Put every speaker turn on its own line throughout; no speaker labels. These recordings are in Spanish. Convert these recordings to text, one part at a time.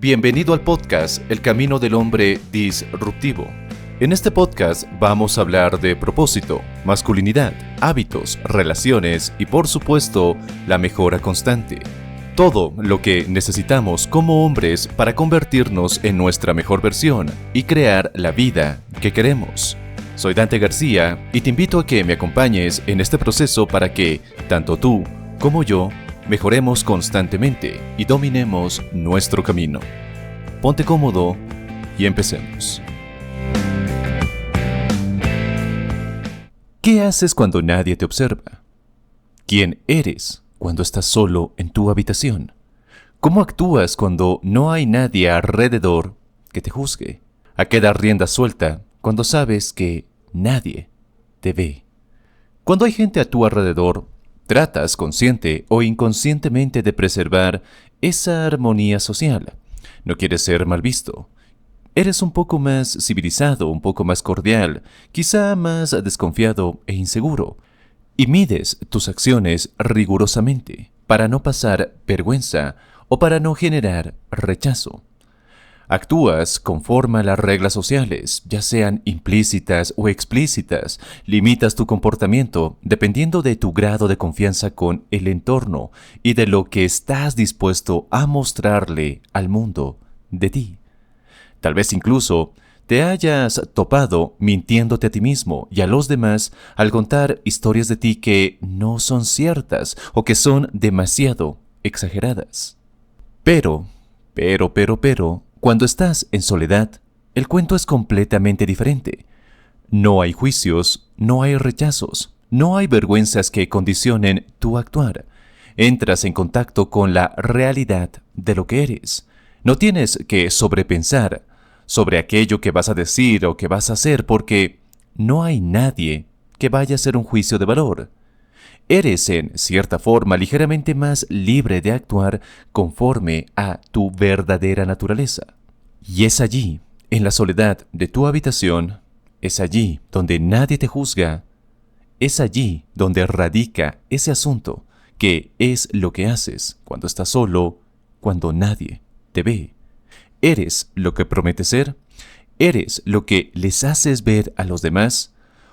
Bienvenido al podcast El Camino del Hombre Disruptivo. En este podcast vamos a hablar de propósito, masculinidad, hábitos, relaciones y por supuesto la mejora constante. Todo lo que necesitamos como hombres para convertirnos en nuestra mejor versión y crear la vida que queremos. Soy Dante García y te invito a que me acompañes en este proceso para que tanto tú como yo mejoremos constantemente y dominemos nuestro camino. Ponte cómodo y empecemos. ¿Qué haces cuando nadie te observa? ¿Quién eres cuando estás solo en tu habitación? ¿Cómo actúas cuando no hay nadie alrededor que te juzgue? ¿A qué dar rienda suelta cuando sabes que nadie te ve? Cuando hay gente a tu alrededor, tratas consciente o inconscientemente de preservar esa armonía social. No quieres ser mal visto. Eres un poco más civilizado, un poco más cordial, quizá más desconfiado e inseguro. Y mides tus acciones rigurosamente para no pasar vergüenza o para no generar rechazo. Actúas conforme a las reglas sociales, ya sean implícitas o explícitas. Limitas tu comportamiento dependiendo de tu grado de confianza con el entorno y de lo que estás dispuesto a mostrarle al mundo de ti. Tal vez incluso te hayas topado mintiéndote a ti mismo y a los demás al contar historias de ti que no son ciertas o que son demasiado exageradas. Pero, cuando estás en soledad, el cuento es completamente diferente. No hay juicios, no hay rechazos, no hay vergüenzas que condicionen tu actuar. Entras en contacto con la realidad de lo que eres. No tienes que sobrepensar sobre aquello que vas a decir o que vas a hacer porque no hay nadie que vaya a hacer un juicio de valor. Eres, en cierta forma, ligeramente más libre de actuar conforme a tu verdadera naturaleza. Y es allí, en la soledad de tu habitación, es allí donde nadie te juzga, es allí donde radica ese asunto, que es lo que haces cuando estás solo, cuando nadie te ve. ¿Eres lo que prometes ser? ¿Eres lo que les haces ver a los demás?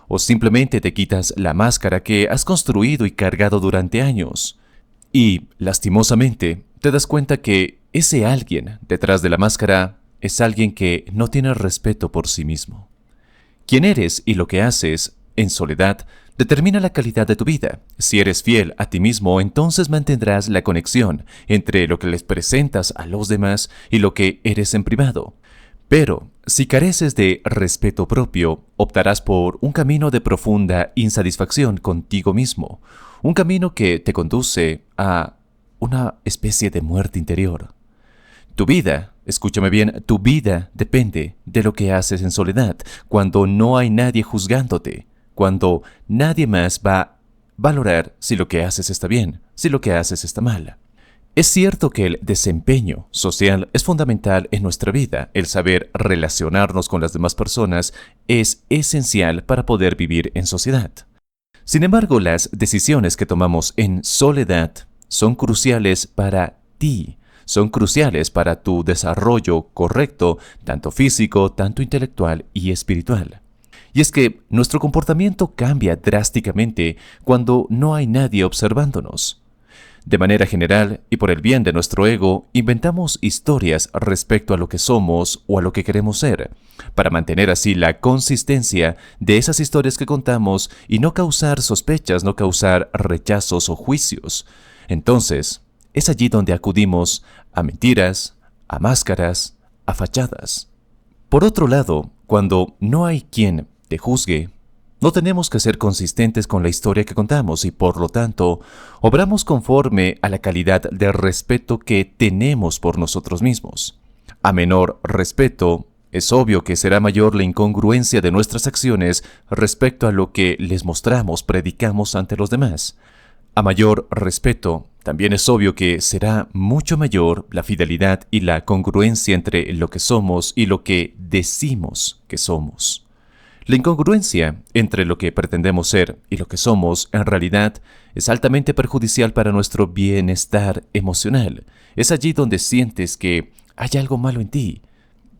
¿O simplemente te quitas la máscara que has construido y cargado durante años? Y, lastimosamente, te das cuenta que ese alguien detrás de la máscara es alguien que no tiene respeto por sí mismo. Quién eres y lo que haces en soledad determina la calidad de tu vida. Si eres fiel a ti mismo, entonces mantendrás la conexión entre lo que les presentas a los demás y lo que eres en privado. Pero, si careces de respeto propio, optarás por un camino de profunda insatisfacción contigo mismo, un camino que te conduce a una especie de muerte interior. Tu vida, escúchame bien, tu vida depende de lo que haces en soledad, cuando no hay nadie juzgándote, cuando nadie más va a valorar si lo que haces está bien, si lo que haces está mal. Es cierto que el desempeño social es fundamental en nuestra vida. El saber relacionarnos con las demás personas es esencial para poder vivir en sociedad. Sin embargo, las decisiones que tomamos en soledad son cruciales para ti, son cruciales para tu desarrollo correcto, tanto físico, tanto intelectual y espiritual. Y es que nuestro comportamiento cambia drásticamente cuando no hay nadie observándonos. De manera general, y por el bien de nuestro ego, inventamos historias respecto a lo que somos o a lo que queremos ser, para mantener así la consistencia de esas historias que contamos y no causar sospechas, no causar rechazos o juicios. Entonces, es allí donde acudimos a mentiras, a máscaras, a fachadas. Por otro lado, cuando no hay quien te juzgue, no tenemos que ser consistentes con la historia que contamos y, por lo tanto, obramos conforme a la calidad de respeto que tenemos por nosotros mismos. A menor respeto, es obvio que será mayor la incongruencia de nuestras acciones respecto a lo que les mostramos, predicamos ante los demás. A mayor respeto, también es obvio que será mucho mayor la fidelidad y la congruencia entre lo que somos y lo que decimos que somos. La incongruencia entre lo que pretendemos ser y lo que somos en realidad es altamente perjudicial para nuestro bienestar emocional. Es allí donde sientes que hay algo malo en ti,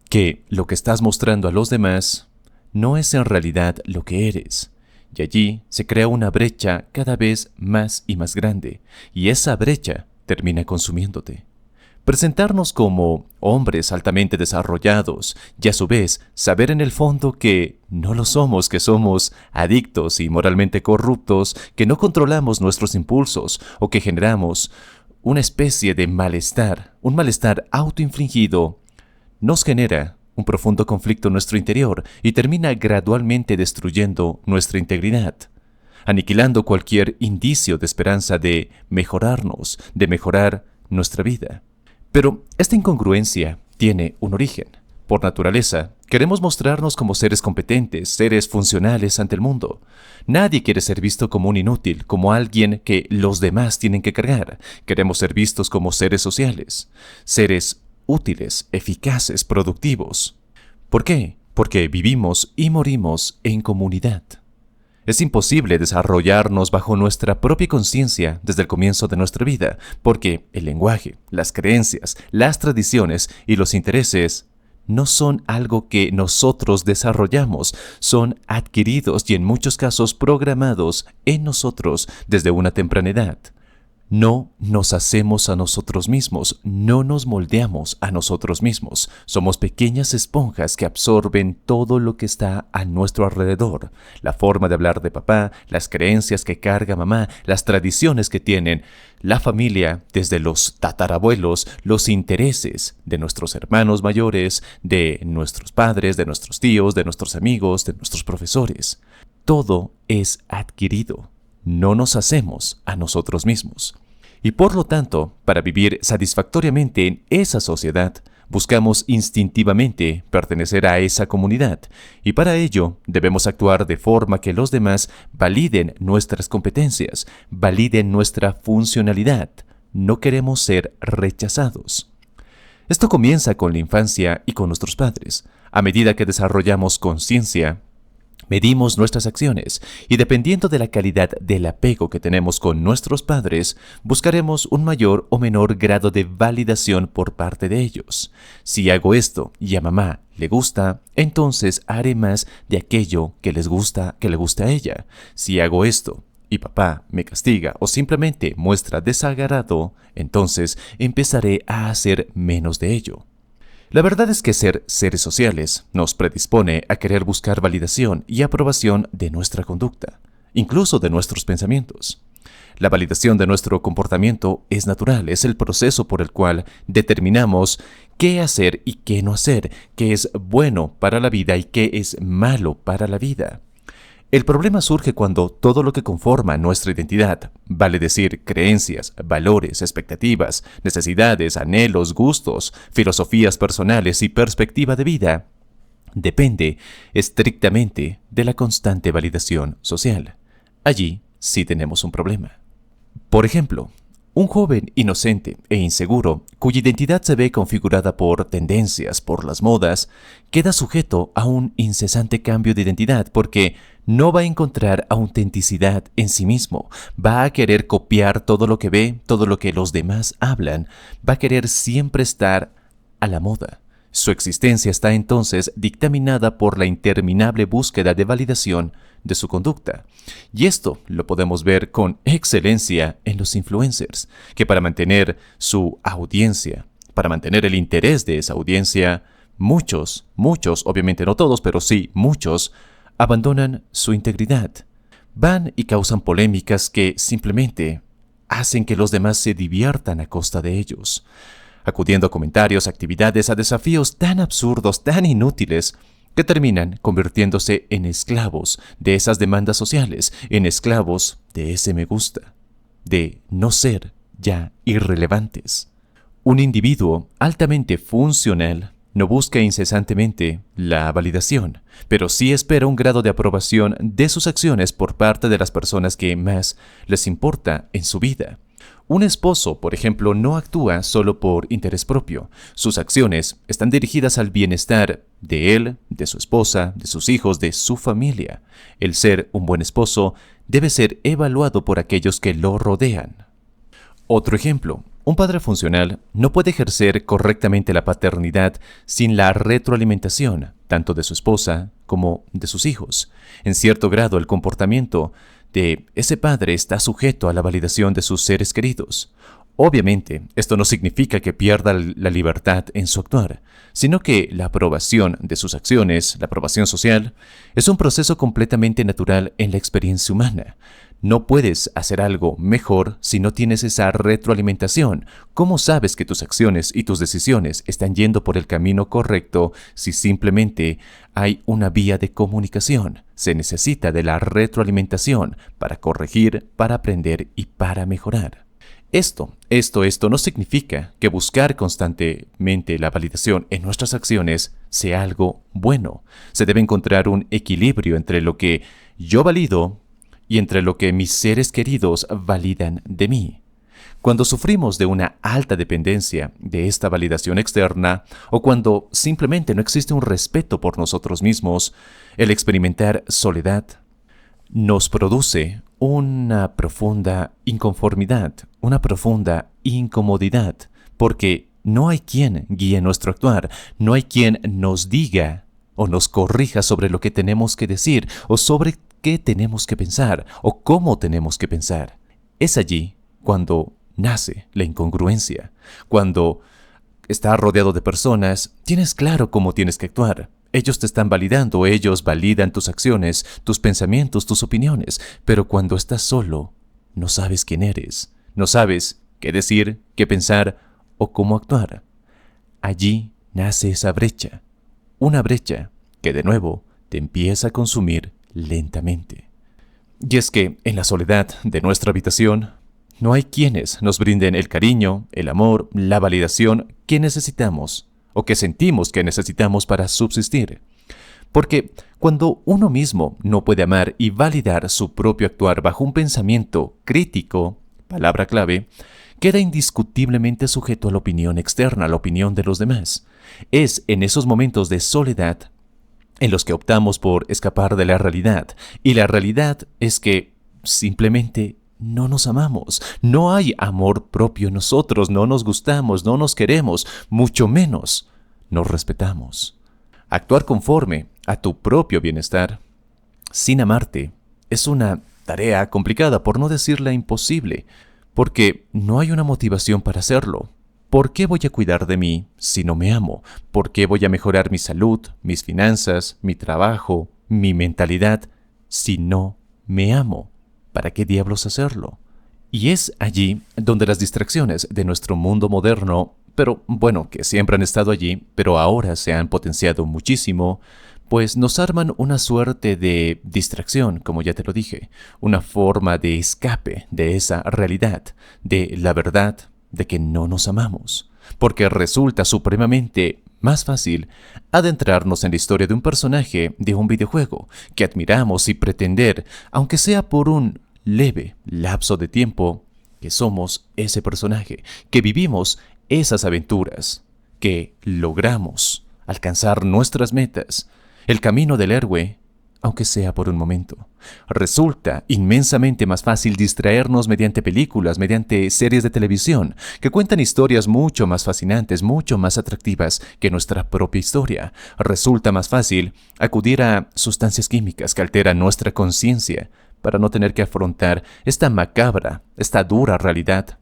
que lo que estás mostrando a los demás no es en realidad lo que eres. Y allí se crea una brecha cada vez más y más grande, y esa brecha termina consumiéndote. Presentarnos como hombres altamente desarrollados y a su vez saber en el fondo que no lo somos, que somos adictos y moralmente corruptos, que no controlamos nuestros impulsos o que generamos una especie de malestar, un malestar autoinfligido, nos genera un profundo conflicto en nuestro interior y termina gradualmente destruyendo nuestra integridad, aniquilando cualquier indicio de esperanza de mejorarnos, de mejorar nuestra vida. Pero esta incongruencia tiene un origen. Por naturaleza, queremos mostrarnos como seres competentes, seres funcionales ante el mundo. Nadie quiere ser visto como un inútil, como alguien que los demás tienen que cargar. Queremos ser vistos como seres sociales, seres útiles, eficaces, productivos. ¿Por qué? Porque vivimos y morimos en comunidad. Es imposible desarrollarnos bajo nuestra propia conciencia desde el comienzo de nuestra vida, porque el lenguaje, las creencias, las tradiciones y los intereses no son algo que nosotros desarrollamos, son adquiridos y en muchos casos programados en nosotros desde una temprana edad. No nos hacemos a nosotros mismos, no nos moldeamos a nosotros mismos. Somos pequeñas esponjas que absorben todo lo que está a nuestro alrededor. La forma de hablar de papá, las creencias que carga mamá, las tradiciones que tienen la familia, desde los tatarabuelos, los intereses de nuestros hermanos mayores, de nuestros padres, de nuestros tíos, de nuestros amigos, de nuestros profesores. Todo es adquirido. No nos hacemos a nosotros mismos. Y por lo tanto, para vivir satisfactoriamente en esa sociedad, buscamos instintivamente pertenecer a esa comunidad, y para ello debemos actuar de forma que los demás validen nuestras competencias, validen nuestra funcionalidad. No queremos ser rechazados. Esto comienza con la infancia y con nuestros padres. A medida que desarrollamos conciencia, medimos nuestras acciones y dependiendo de la calidad del apego que tenemos con nuestros padres, buscaremos un mayor o menor grado de validación por parte de ellos. Si hago esto y a mamá le gusta, entonces haré más de aquello que le gusta a ella. Si hago esto y papá me castiga o simplemente muestra desagrado, entonces empezaré a hacer menos de ello. La verdad es que ser seres sociales nos predispone a querer buscar validación y aprobación de nuestra conducta, incluso de nuestros pensamientos. La validación de nuestro comportamiento es natural, es el proceso por el cual determinamos qué hacer y qué no hacer, qué es bueno para la vida y qué es malo para la vida. El problema surge cuando todo lo que conforma nuestra identidad, vale decir creencias, valores, expectativas, necesidades, anhelos, gustos, filosofías personales y perspectiva de vida, depende estrictamente de la constante validación social. Allí sí tenemos un problema. Por ejemplo, un joven inocente e inseguro, cuya identidad se ve configurada por tendencias, por las modas, queda sujeto a un incesante cambio de identidad porque no va a encontrar autenticidad en sí mismo, va a querer copiar todo lo que ve, todo lo que los demás hablan, va a querer siempre estar a la moda. Su existencia está entonces dictaminada por la interminable búsqueda de validación de su conducta. Y esto lo podemos ver con excelencia en los influencers, que para mantener su audiencia, para mantener el interés de esa audiencia, muchos, obviamente no todos, pero sí muchos, abandonan su integridad. Van y causan polémicas que simplemente hacen que los demás se diviertan a costa de ellos, acudiendo a comentarios, actividades, a desafíos tan absurdos, tan inútiles, que terminan convirtiéndose en esclavos de esas demandas sociales, en esclavos de ese me gusta, de no ser ya irrelevantes. Un individuo altamente funcional no busca incesantemente la validación, pero sí espera un grado de aprobación de sus acciones por parte de las personas que más les importa en su vida. Un esposo, por ejemplo, no actúa solo por interés propio. Sus acciones están dirigidas al bienestar de él, de su esposa, de sus hijos, de su familia. El ser un buen esposo debe ser evaluado por aquellos que lo rodean. Otro ejemplo, un padre funcional no puede ejercer correctamente la paternidad sin la retroalimentación, tanto de su esposa como de sus hijos. En cierto grado, el comportamiento de ese padre está sujeto a la validación de sus seres queridos. Obviamente, esto no significa que pierda la libertad en su actuar, sino que la aprobación de sus acciones, la aprobación social, es un proceso completamente natural en la experiencia humana. No puedes hacer algo mejor si no tienes esa retroalimentación. ¿Cómo sabes que tus acciones y tus decisiones están yendo por el camino correcto si simplemente hay una vía de comunicación? Se necesita de la retroalimentación para corregir, para aprender y para mejorar. Esto no significa que buscar constantemente la validación en nuestras acciones sea algo bueno. Se debe encontrar un equilibrio entre lo que yo valido y entre lo que mis seres queridos validan de mí. Cuando sufrimos de una alta dependencia de esta validación externa o cuando simplemente no existe un respeto por nosotros mismos, el experimentar soledad nos produce una profunda inconformidad, una profunda incomodidad, porque no hay quien guíe nuestro actuar, no hay quien nos diga o nos corrija sobre lo que tenemos que decir o sobre qué tenemos que pensar o cómo tenemos que pensar. Es allí cuando nace la incongruencia. Cuando estás rodeado de personas, tienes claro cómo tienes que actuar. Ellos te están validando, ellos validan tus acciones, tus pensamientos, tus opiniones. Pero cuando estás solo, no sabes quién eres. No sabes qué decir, qué pensar o cómo actuar. Allí nace esa brecha. Una brecha que de nuevo te empieza a consumir lentamente. Y es que en la soledad de nuestra habitación no hay quienes nos brinden el cariño, el amor, la validación que necesitamos o que sentimos que necesitamos para subsistir. Porque cuando uno mismo no puede amar y validar su propio actuar bajo un pensamiento crítico, palabra clave, queda indiscutiblemente sujeto a la opinión externa, a la opinión de los demás. Es en esos momentos de soledad en los que optamos por escapar de la realidad. Y la realidad es que simplemente no nos amamos. No hay amor propio en nosotros, no nos gustamos, no nos queremos, mucho menos nos respetamos. Actuar conforme a tu propio bienestar, sin amarte, es una tarea complicada, por no decirla imposible, porque no hay una motivación para hacerlo. ¿Por qué voy a cuidar de mí si no me amo? ¿Por qué voy a mejorar mi salud, mis finanzas, mi trabajo, mi mentalidad si no me amo? ¿Para qué diablos hacerlo? Y es allí donde las distracciones de nuestro mundo moderno, pero bueno, que siempre han estado allí, pero ahora se han potenciado muchísimo, pues nos arman una suerte de distracción, como ya te lo dije, una forma de escape de esa realidad, de la verdad, de que no nos amamos, porque resulta supremamente más fácil adentrarnos en la historia de un personaje de un videojuego que admiramos y pretender, aunque sea por un leve lapso de tiempo, que somos ese personaje, que vivimos esas aventuras, que logramos alcanzar nuestras metas, el camino del héroe, aunque sea por un momento. Resulta inmensamente más fácil distraernos mediante películas, mediante series de televisión, que cuentan historias mucho más fascinantes, mucho más atractivas que nuestra propia historia. Resulta más fácil acudir a sustancias químicas que alteran nuestra conciencia para no tener que afrontar esta macabra, esta dura realidad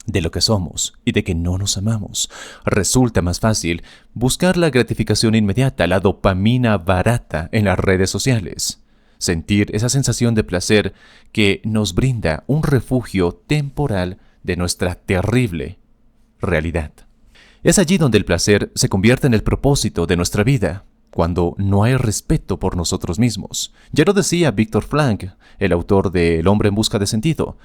de lo que somos y de que no nos amamos. Resulta más fácil buscar la gratificación inmediata, la dopamina barata en las redes sociales. Sentir esa sensación de placer que nos brinda un refugio temporal de nuestra terrible realidad. Es allí donde el placer se convierte en el propósito de nuestra vida, cuando no hay respeto por nosotros mismos. Ya lo decía Viktor Frankl, el autor de El hombre en busca de sentido.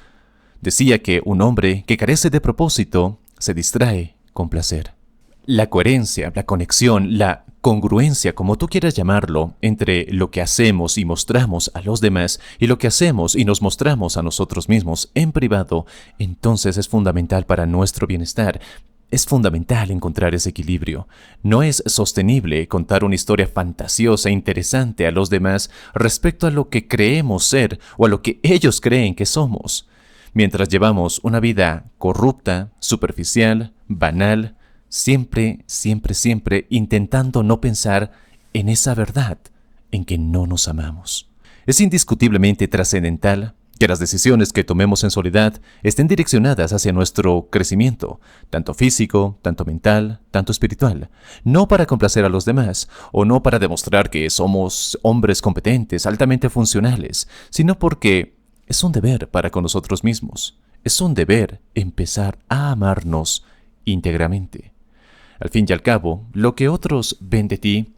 Decía que un hombre que carece de propósito se distrae con placer. La coherencia, la conexión, la congruencia, como tú quieras llamarlo, entre lo que hacemos y mostramos a los demás y lo que hacemos y nos mostramos a nosotros mismos en privado, entonces es fundamental para nuestro bienestar. Es fundamental encontrar ese equilibrio. No es sostenible contar una historia fantasiosa e interesante a los demás respecto a lo que creemos ser o a lo que ellos creen que somos, mientras llevamos una vida corrupta, superficial, banal, siempre, siempre, siempre intentando no pensar en esa verdad, en que no nos amamos. Es indiscutiblemente trascendental que las decisiones que tomemos en soledad estén direccionadas hacia nuestro crecimiento, tanto físico, tanto mental, tanto espiritual, no para complacer a los demás o no para demostrar que somos hombres competentes, altamente funcionales, sino porque es un deber para con nosotros mismos. Es un deber empezar a amarnos íntegramente. Al fin y al cabo, lo que otros ven de ti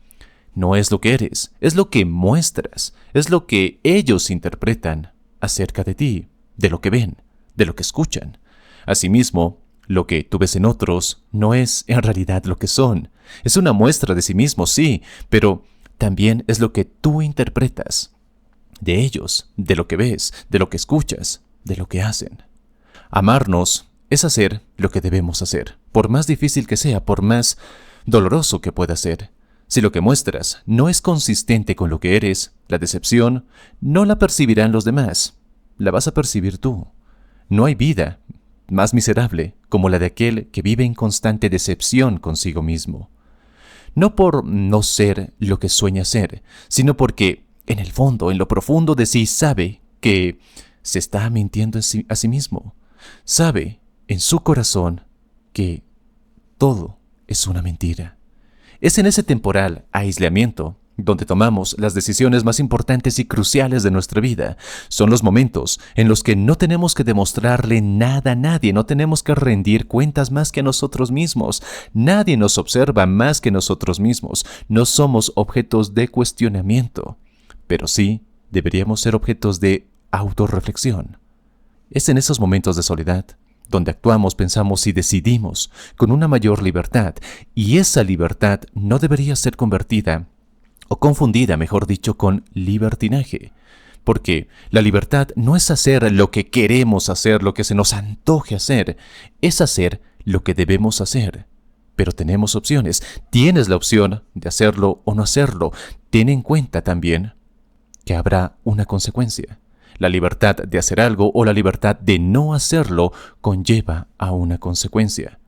no es lo que eres, es lo que muestras, es lo que ellos interpretan acerca de ti, de lo que ven, de lo que escuchan. Asimismo, lo que tú ves en otros no es en realidad lo que son. Es una muestra de sí mismo, sí, pero también es lo que tú interpretas de ellos, de lo que ves, de lo que escuchas, de lo que hacen. Amarnos es hacer lo que debemos hacer, por más difícil que sea, por más doloroso que pueda ser. Si lo que muestras no es consistente con lo que eres, la decepción no la percibirán los demás, la vas a percibir tú. No hay vida más miserable como la de aquel que vive en constante decepción consigo mismo. No por no ser lo que sueña ser, sino porque en el fondo, en lo profundo de sí, sabe que se está mintiendo a sí mismo. Sabe en su corazón que todo es una mentira. Es en ese temporal aislamiento donde tomamos las decisiones más importantes y cruciales de nuestra vida. Son los momentos en los que no tenemos que demostrarle nada a nadie, no tenemos que rendir cuentas más que a nosotros mismos. Nadie nos observa más que nosotros mismos. No somos objetos de cuestionamiento, pero sí deberíamos ser objetos de autorreflexión. Es en esos momentos de soledad donde actuamos, pensamos y decidimos con una mayor libertad, y esa libertad no debería ser convertida o confundida, mejor dicho, con libertinaje. Porque la libertad no es hacer lo que queremos hacer, lo que se nos antoje hacer, es hacer lo que debemos hacer. Pero tenemos opciones. Tienes la opción de hacerlo o no hacerlo. Ten en cuenta también que habrá una consecuencia. La libertad de hacer algo o la libertad de no hacerlo conlleva a una consecuencia.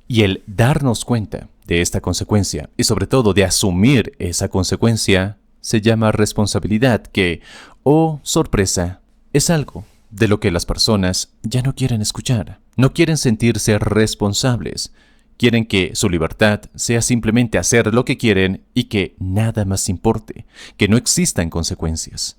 Y el darnos cuenta de esta consecuencia y sobre todo de asumir esa consecuencia se llama responsabilidad que, oh sorpresa, es algo de lo que las personas ya no quieren escuchar. No quieren sentirse responsables. Quieren que su libertad sea simplemente hacer lo que quieren y que nada más importe, que no existan consecuencias.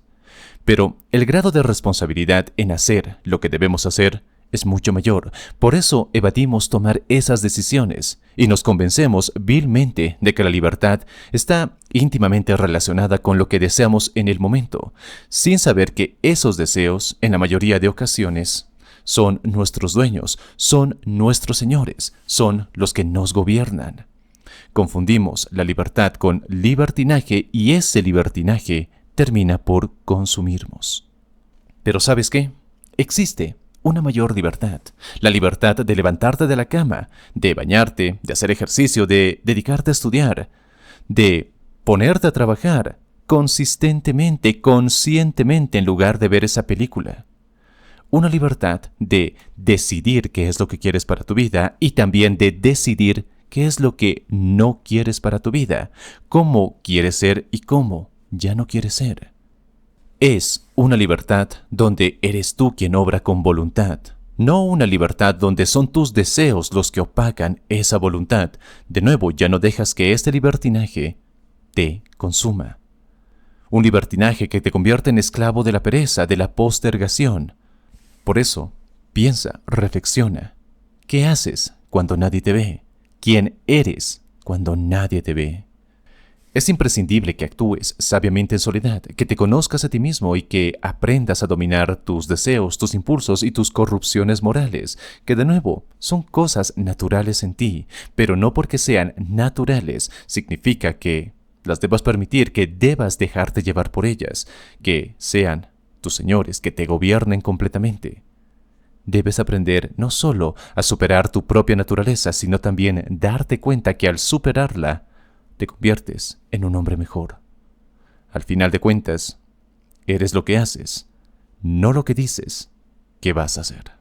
Pero el grado de responsabilidad en hacer lo que debemos hacer es mucho mayor. Por eso evadimos tomar esas decisiones y nos convencemos vilmente de que la libertad está íntimamente relacionada con lo que deseamos en el momento, sin saber que esos deseos, en la mayoría de ocasiones, son nuestros dueños, son nuestros señores, son los que nos gobiernan. Confundimos la libertad con libertinaje y ese libertinaje termina por consumirnos. Pero ¿sabes qué? Existe una mayor libertad. La libertad de levantarte de la cama, de bañarte, de hacer ejercicio, de dedicarte a estudiar, de ponerte a trabajar consistentemente, conscientemente en lugar de ver esa película. Una libertad de decidir qué es lo que quieres para tu vida y también de decidir qué es lo que no quieres para tu vida, cómo quieres ser y cómo ya no quieres ser. Es una libertad donde eres tú quien obra con voluntad, no una libertad donde son tus deseos los que opacan esa voluntad. De nuevo, ya no dejas que este libertinaje te consuma. Un libertinaje que te convierte en esclavo de la pereza, de la postergación. Por eso, piensa, reflexiona. ¿Qué haces cuando nadie te ve? ¿Quién eres cuando nadie te ve? Es imprescindible que actúes sabiamente en soledad, que te conozcas a ti mismo y que aprendas a dominar tus deseos, tus impulsos y tus corrupciones morales, que de nuevo son cosas naturales en ti, pero no porque sean naturales significa que las debas permitir, que debas dejarte llevar por ellas, que sean tus señores, que te gobiernen completamente. Debes aprender no solo a superar tu propia naturaleza, sino también darte cuenta que al superarla, te conviertes en un hombre mejor. Al final de cuentas, eres lo que haces, no lo que dices que vas a hacer.